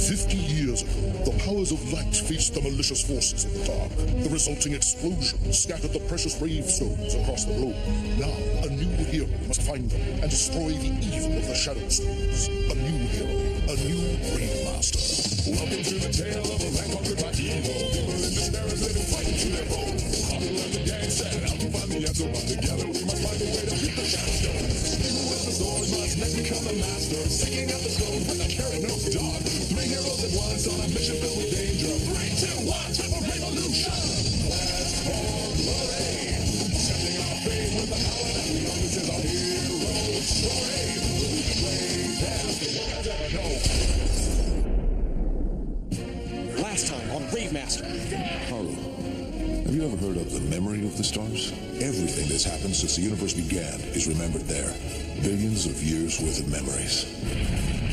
50 years ago, the powers of light faced the malicious forces of the dark. The resulting explosion scattered the precious Rave stones across the globe. Now, a new hero must find them and destroy the evil of the Shadow Stones. A new hero, a new Rave Master. Welcome to the tale of a land conquered by evil. People in despair as they fight to their own. I'll be like the gang said, out to find the answer, but together we must find a way to beat the Shadow Stones. People with the sword must next become a master, seeking out the stones with a carry no dog. Three heroes at once on a mission filled with danger. 3, 2, 1, time for revolution! Let's form the Rave, setting our fame with the power that we know. This is our hero story. Rave has the world ever know. Last time on Rave Master. Harlow, have you ever heard of the memory of the stars? Everything that's happened since the universe began is remembered there. Billions of years worth of memories.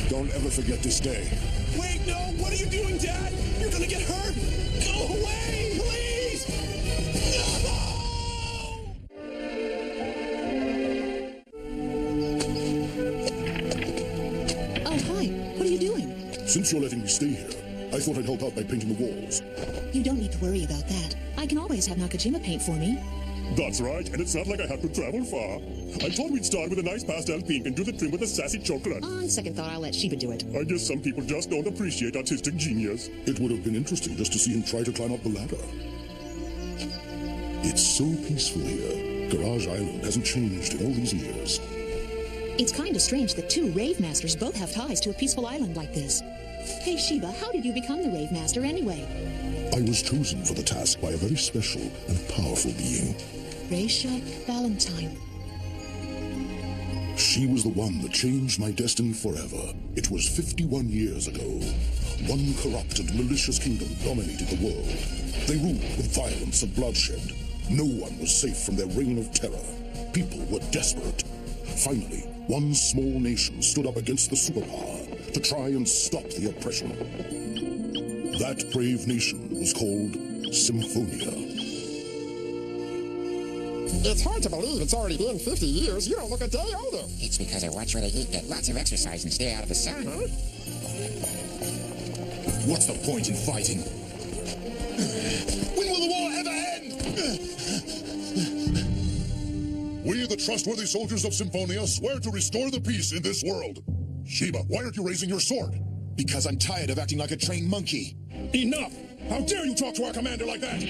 Don't ever forget this day. Wait, no! What are you doing, Dad? You're gonna get hurt! Go away, please! No! Oh, hi. What are you doing? Since you're letting me stay here, I thought I'd help out by painting the walls. You don't need to worry about that. I can always have Nakajima paint for me. That's right, and it's not like I have to travel far. I thought we'd start with a nice pastel pink and do the trim with a sassy chocolate. On second thought, I'll let Shiba do it. I guess some people just don't appreciate artistic genius. It would have been interesting just to see him try to climb up the ladder. It's so peaceful here. Garage Island hasn't changed in all these years. It's kind of strange that two Rave Masters both have ties to a peaceful island like this. Hey, Shiba, how did you become the Rave Master anyway? I was chosen for the task by a very special and powerful being. Raisha Valentine. She was the one that changed my destiny forever. It was 51 years ago. One corrupt and malicious kingdom dominated the world. They ruled with violence and bloodshed. No one was safe from their reign of terror. People were desperate. Finally, one small nation stood up against the superpower to try and stop the oppression. That brave nation was called Symphonia. It's hard to believe it's already been 50 years. You don't look a day older. It's because I watch what I eat, get lots of exercise, and stay out of the sun. Huh? What's the point in fighting? When will the war ever end? We, the trustworthy soldiers of Symphonia, swear to restore the peace in this world. Shiba, why aren't you raising your sword? Because I'm tired of acting like a trained monkey. Enough! How dare you talk to our commander like that?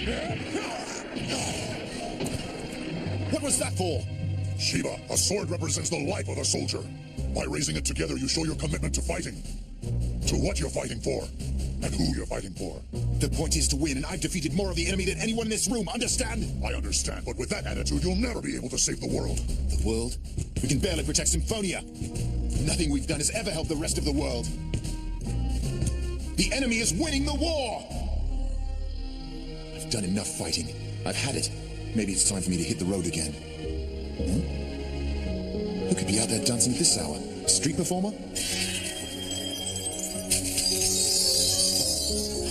What was that for? Shiba, a sword represents the life of a soldier. By raising it together, you show your commitment to fighting. To what you're fighting for, and who you're fighting for. The point is to win, and I've defeated more of the enemy than anyone in this room, understand? I understand, but with that attitude, you'll never be able to save the world. The world? We can barely protect Symphonia. Nothing we've done has ever helped the rest of the world. The enemy is winning the war! I've done enough fighting. I've had it. Maybe it's time for me to hit the road again. Who could be out there dancing at this hour? A street performer?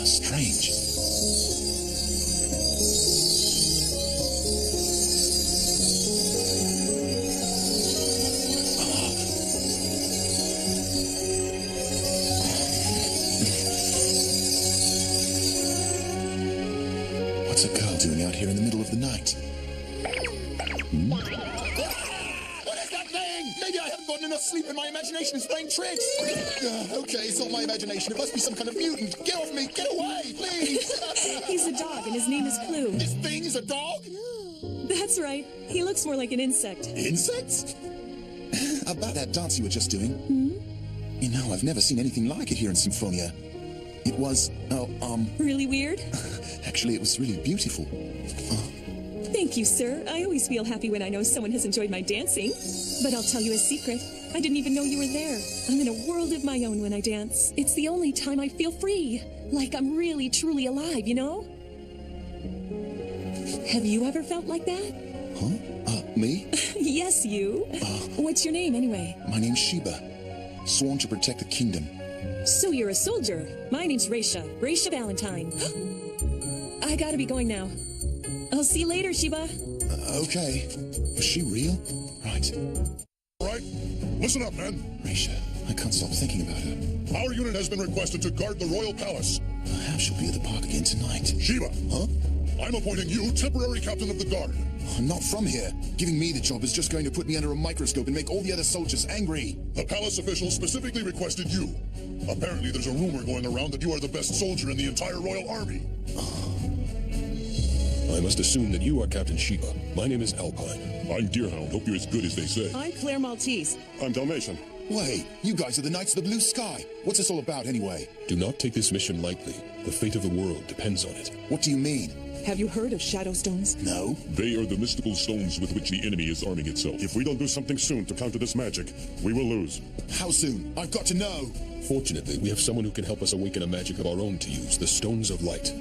Strange. What's a girl doing out here in the middle of the night? What is that thing? Maybe I haven't gotten enough sleep and my imagination is playing tricks. Okay, it's not my imagination. It must be some kind of mutant. Get off me! Get away, please! He's a dog and his name is Clue. This thing is a dog? That's right. He looks more like an insect. Insects? About that dance you were just doing. You know, I've never seen anything like it here in Symphonia. It was, Really weird? Actually, it was really beautiful. Thank you, sir. I always feel happy when I know someone has enjoyed my dancing. But I'll tell you a secret. I didn't even know you were there. I'm in a world of my own when I dance. It's the only time I feel free. Like I'm really, truly alive, you know? Have you ever felt like that? Huh? Me? Yes, you. What's your name, anyway? My name's Shiba. Sworn to protect the kingdom. So you're a soldier. My name's Raisha. Raisha Valentine. I gotta be going now. I'll see you later, Shiba. Okay. Was she real? Right. All right, listen up, man. Raisha, I can't stop thinking about her. Our unit has been requested to guard the royal palace. Perhaps she'll be at the park again tonight. Shiva, Huh? I'm appointing you temporary captain of the guard. I'm not from here. Giving me the job is just going to put me under a microscope and make all the other soldiers angry. The palace official specifically requested you. Apparently, there's a rumor going around that you are the best soldier in the entire royal army. I must assume that you are Captain Shiva. My name is Alpine. I'm Deerhound. Hope you're as good as they say. I'm Claire Maltese. I'm Dalmatian. Wait, you guys are the Knights of the Blue Sky. What's this all about anyway? Do not take this mission lightly. The fate of the world depends on it. What do you mean? Have you heard of Shadow Stones? No? They are the mystical stones with which the enemy is arming itself. If we don't do something soon to counter this magic, we will lose. How soon? I've got to know. Fortunately, we have someone who can help us awaken a magic of our own to use, the Stones of Light.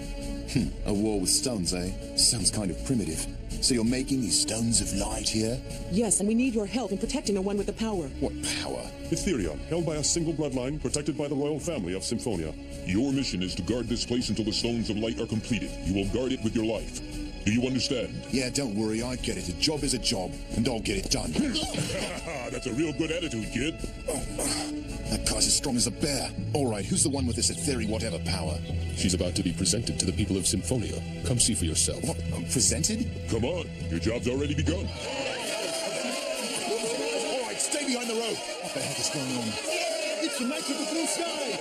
A war with stones, eh? Sounds kind of primitive. So you're making these stones of light here? Yes, and we need your help in protecting the one with the power. What power? Ethereum, held by a single bloodline, protected by the royal family of Symphonia. Your mission is to guard this place until the Stones of Light are completed. You will guard it with your life. Do you understand? Yeah, don't worry, I get it. A job is a job, and I'll get it done. That's a real good attitude, kid. That guy's as strong as a bear. All right, who's the one with this ethereal whatever power? She's about to be presented to the people of Symphonia. Come see for yourself. What? Presented? Come on, your job's already begun. All right, stay behind the road. What the heck is going on? It's the Knights of the Blue Sky.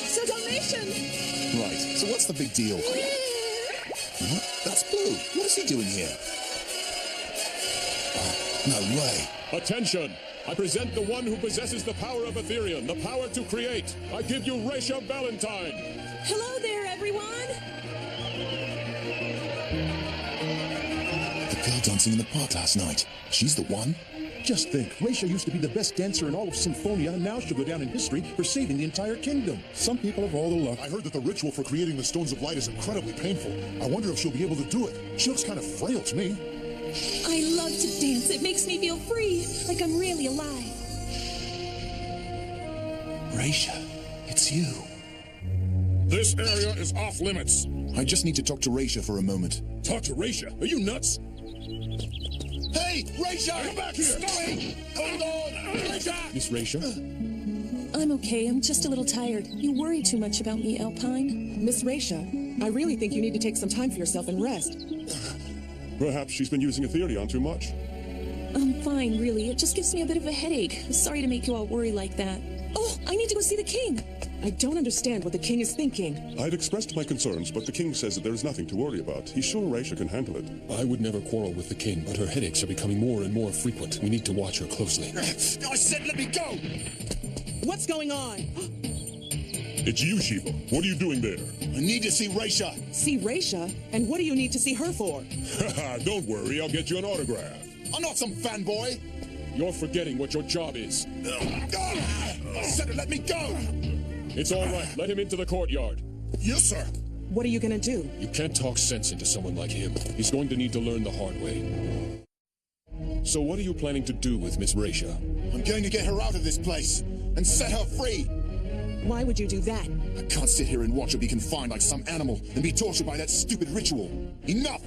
So Dalmatian! Right, so what's the big deal? Huh? That's Blue. What is he doing here? Oh, no way. Attention! I present the one who possesses the power of Ethereum, the power to create. I give you Raisha Valentine. Hello there, everyone! The girl dancing in the park last night. She's the one? Just think, Raisha used to be the best dancer in all of Symphonia, and now she'll go down in history for saving the entire kingdom. Some people have all the luck. I heard that the ritual for creating the Stones of Light is incredibly painful. I wonder if she'll be able to do it. She looks kind of frail to me. I love to dance. It makes me feel free, like I'm really alive. Raisha, it's you. This area is off limits. I just need to talk to Raisha for a moment. Talk to Raisha? Are you nuts? Hey, Raisha! Come back here! Stay! Hold on! Raisha! Miss Raisha? I'm okay. I'm just a little tired. You worry too much about me, Alpine. Miss Raisha, I really think you need to take some time for yourself and rest. Perhaps she's been using Ethereum too much. I'm fine, really. It just gives me a bit of a headache. Sorry to make you all worry like that. Oh, I need to go see the king. I don't understand what the king is thinking. I've expressed my concerns, but the king says that there is nothing to worry about. He's sure Raisha can handle it. I would never quarrel with the king, but her headaches are becoming more and more frequent. We need to watch her closely. I said let me go! What's going on? It's you, Shiva. What are you doing there? I need to see Raisha. See Raisha? And what do you need to see her for? Don't worry, I'll get you an autograph. I'm not some fanboy. You're forgetting what your job is. I said to let me go! It's all right. Let him into the courtyard. Yes, sir. What are you gonna do? You can't talk sense into someone like him. He's going to need to learn the hard way. So what are you planning to do with Miss Raisha? I'm going to get her out of this place and set her free. Why would you do that? I can't sit here and watch her be confined like some animal and be tortured by that stupid ritual. Enough!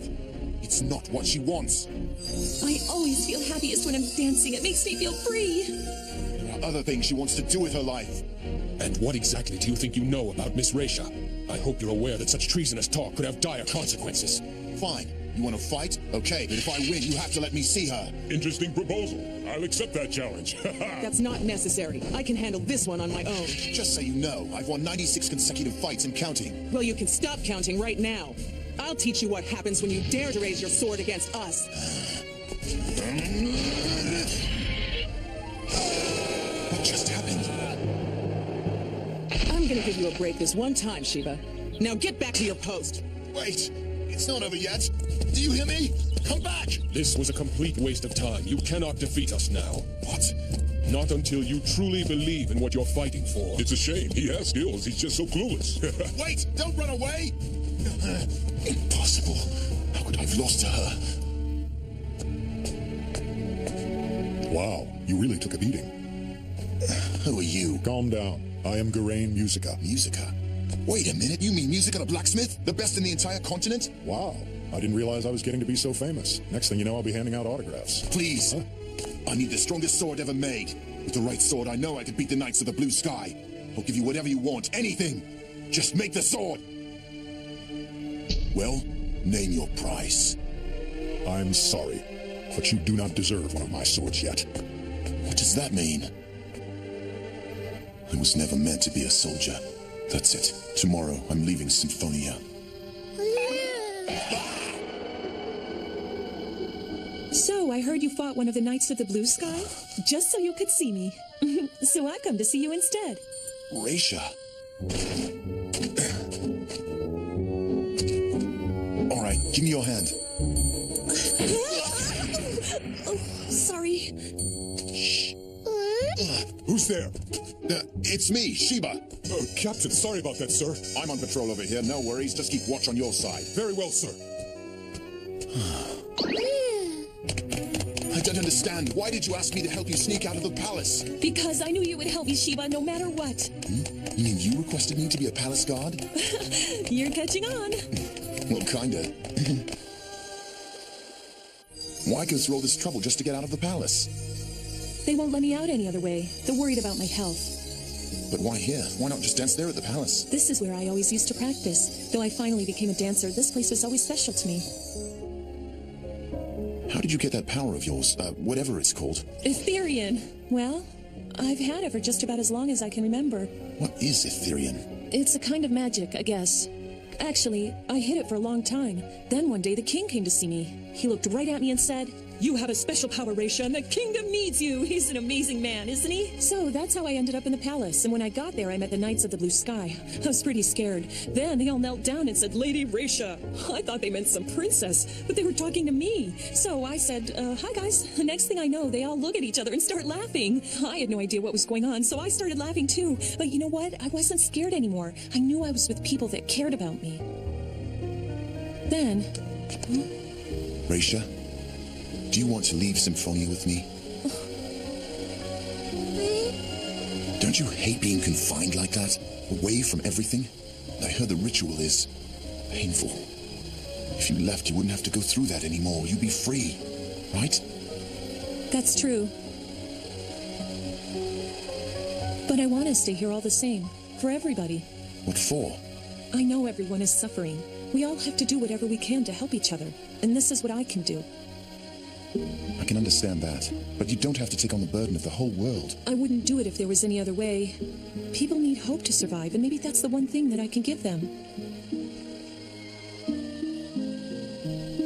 It's not what she wants. I always feel happiest when I'm dancing. It makes me feel free. There are other things she wants to do with her life. And what exactly do you think you know about Miss Raisha? I hope you're aware that such treasonous talk could have dire consequences. Fine. You want to fight? Okay, but if I win, you have to let me see her. Interesting proposal. I'll accept that challenge. That's not necessary. I can handle this one on my own. Just so you know, I've won 96 consecutive fights and counting. Well, you can stop counting right now. I'll teach you what happens when you dare to raise your sword against us. What just happened? I'm gonna give you a break this one time, Shiva. Now get back to your post. Wait, it's not over yet. Do you hear me? Come back! This was a complete waste of time. You cannot defeat us now. What? Not until you truly believe in what you're fighting for. It's a shame. He has skills. He's just so clueless. Wait! Don't run away! Impossible. How could I have lost to her? Wow, you really took a beating. Who are you? Calm down. I am Garain Musica. Musica? Wait a minute, you mean Musica the blacksmith? The best in the entire continent? Wow, I didn't realize I was getting to be so famous. Next thing you know, I'll be handing out autographs. Please. Huh? I need the strongest sword ever made. With the right sword, I know I could beat the Knights of the Blue Sky. I'll give you whatever you want, anything. Just make the sword. Well, name your price. I'm sorry, but you do not deserve one of my swords yet. What does that mean? I was never meant to be a soldier. That's it. Tomorrow, I'm leaving Symphonia. So, I heard you fought one of the Knights of the Blue Sky? Just so you could see me. So I come to see you instead. Raisha. All right, give me your hand. Oh, sorry. Shh. Who's there? It's me, Sheba. Captain, sorry about that, sir. I'm on patrol over here, no worries. Just keep watch on your side. Very well, sir. I don't understand. Why did you ask me to help you sneak out of the palace? Because I knew you would help me, Sheba, no matter what. You mean you requested me to be a palace guard? You're catching on. Well, kinda. Why go through all this trouble just to get out of the palace? They won't let me out any other way. They're worried about my health. But why here? Why not just dance there at the palace? This is where I always used to practice. Though I finally became a dancer, this place was always special to me. How did you get that power of yours? Whatever it's called. Etherian. Well, I've had it for just about as long as I can remember. What is Etherian? It's a kind of magic, I guess. Actually, I hid it for a long time. Then one day the king came to see me. He looked right at me and said, "You have a special power, Raisha, and the kingdom needs you. He's an amazing man, isn't he?" So that's how I ended up in the palace. And when I got there, I met the Knights of the Blue Sky. I was pretty scared. Then they all knelt down and said, "Lady Raisha." I thought they meant some princess, but they were talking to me. So I said, "Hi, guys." The next thing I know, they all look at each other and start laughing. I had no idea what was going on, so I started laughing too. But you know what? I wasn't scared anymore. I knew I was with people that cared about me. Then... Raisha, do you want to leave Symphonia with me? Don't you hate being confined like that? Away from everything? I heard the ritual is painful. If you left, you wouldn't have to go through that anymore. You'd be free, right? That's true. But I want to stay here all the same. For everybody. What for? I know everyone is suffering. We all have to do whatever we can to help each other. And this is what I can do. I can understand that, but you don't have to take on the burden of the whole world. I wouldn't do it if there was any other way. People need hope to survive, and maybe that's the one thing that I can give them.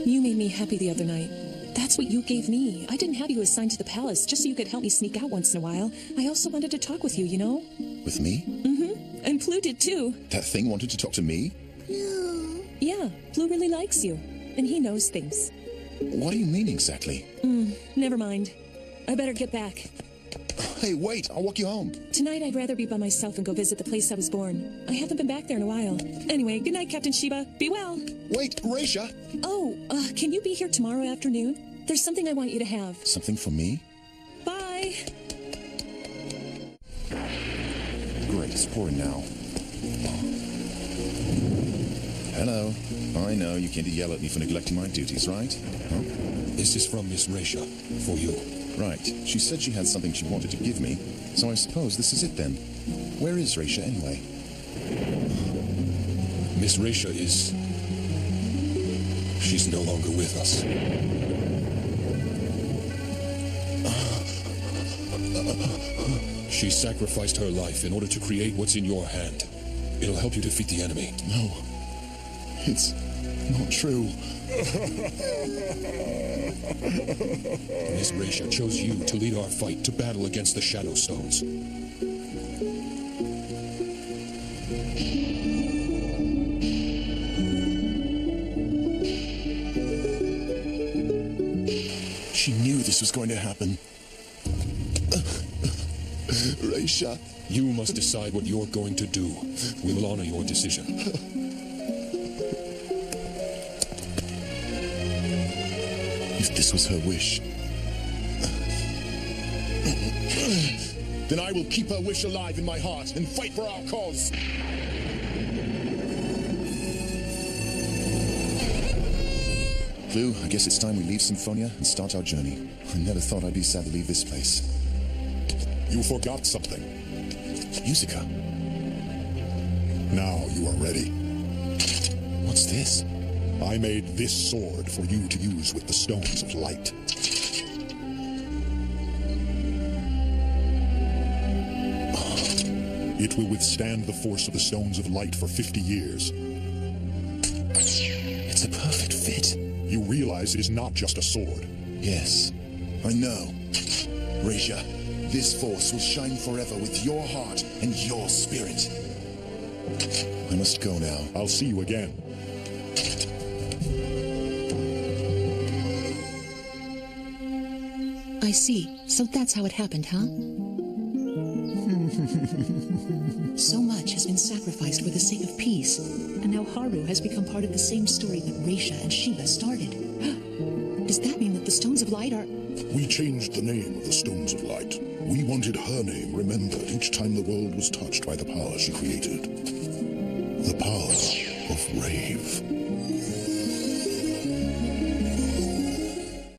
You made me happy the other night. That's what you gave me. I didn't have you assigned to the palace just so you could help me sneak out once in a while. I also wanted to talk with you, you know? With me? Mm-hmm. And Plu did too. That thing wanted to talk to me? Yeah, Plu really likes you. And he knows things. What do you mean exactly? Never mind. I better get back. Hey, wait, I'll walk you home. Tonight I'd rather be by myself and go visit the place I was born. I haven't been back there in a while. Anyway, good night, Captain Sheba. Be well. Wait, Raisha! Oh, can you be here tomorrow afternoon? There's something I want you to have. Something for me? Bye. Great, it's pouring now. Hello. I know you can't yell at me for neglecting my duties, right? Huh? This is from Miss Raisha, for you. Right. She said she had something she wanted to give me, so I suppose this is it then. Where is Raisha anyway? Miss Raisha is... she's no longer with us. She sacrificed her life in order to create what's in your hand. It'll help you defeat the enemy. No. It's not true. Miss Raisha chose you to lead our fight to battle against the Shadow Stones. She knew this was going to happen. Raisha. You must decide what you're going to do. We will honor your decision. If this was her wish, then I will keep her wish alive in my heart and fight for our cause. Clue, I guess it's time we leave Symphonia and start our journey. I never thought I'd be sad to leave this place. You forgot something. Musica. Now you are ready. What's this? I made this sword for you to use with the Stones of Light. It will withstand the force of the Stones of Light for 50 years. It's a perfect fit. You realize it is not just a sword. Yes, I know. Raja, this force will shine forever with your heart and your spirit. I must go now. I'll see you again. I see. So that's how it happened, huh? So much has been sacrificed for the sake of peace, and now Haru has become part of the same story that Raisha and Shiva started. Does that mean that the Stones of Light are... We changed the name of the Stones of Light. We wanted her name remembered each time the world was touched by the power she created. The power of Rave.